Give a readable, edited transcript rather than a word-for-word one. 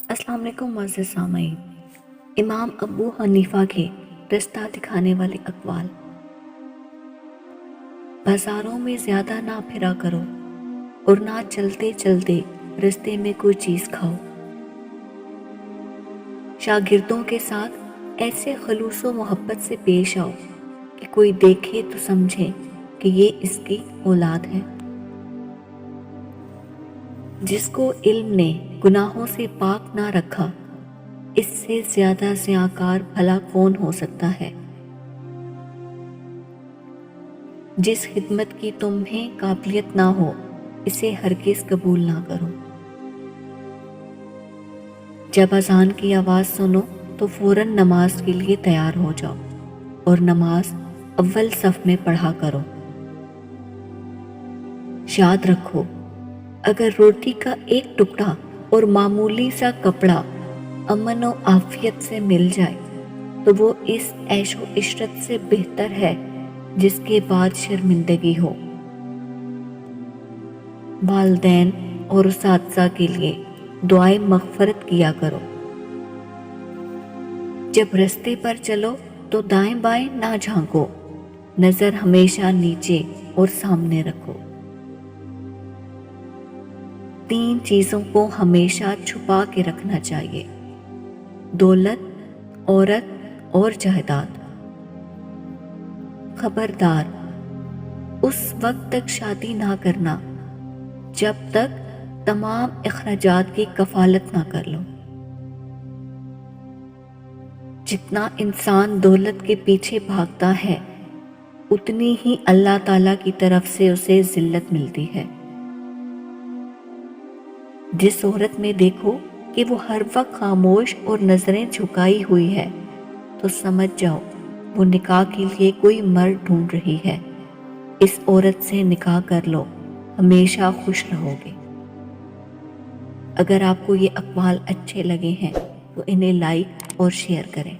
السلام علیکم معزز سامعین۔ امام ابو حنیفہ کے رستہ دکھانے والے اقوال۔ بازاروں میں زیادہ نہ پھرا کرو اور نہ چلتے چلتے رستے میں کوئی چیز کھاؤ۔ شاگردوں کے ساتھ ایسے خلوص و محبت سے پیش آؤ کہ کوئی دیکھے تو سمجھے کہ یہ اس کی اولاد ہے۔ جس کو علم نے گناہوں سے پاک نہ رکھا، اس سے زیادہ زیانکار بھلا کون ہو سکتا ہے؟ جس خدمت کی تمہیں قابلیت نہ ہو، اسے ہرگز قبول نہ کرو۔ جب اذان کی آواز سنو تو فوراً نماز کے لیے تیار ہو جاؤ اور نماز اول صف میں پڑھا کرو۔ یاد رکھو، اگر روٹی کا ایک ٹکڑا اور معمولی سا کپڑا امن و عافیت سے مل جائے تو وہ اس عیش و عشرت سے بہتر ہے جس کے بعد شرمندگی ہو۔ والدین اور اساتذہ کے لیے دعائیں مغفرت کیا کرو۔ جب رستے پر چلو تو دائیں بائیں نہ جھانکو، نظر ہمیشہ نیچے اور سامنے رکھو۔ 3 چیزوں کو ہمیشہ چھپا کے رکھنا چاہیے: دولت، عورت اور جائیداد۔ خبردار، اس وقت تک شادی نہ کرنا جب تک تمام اخراجات کی کفالت نہ کر لو۔ جتنا انسان دولت کے پیچھے بھاگتا ہے، اتنی ہی اللہ تعالیٰ کی طرف سے اسے ذلت ملتی ہے۔ جس عورت میں دیکھو کہ وہ ہر وقت خاموش اور نظریں جھکائی ہوئی ہے، تو سمجھ جاؤ وہ نکاح کے لیے کوئی مرد ڈھونڈ رہی ہے۔ اس عورت سے نکاح کر لو، ہمیشہ خوش رہو گے۔ اگر آپ کو یہ اقوال اچھے لگے ہیں تو انہیں لائک اور شیئر کریں۔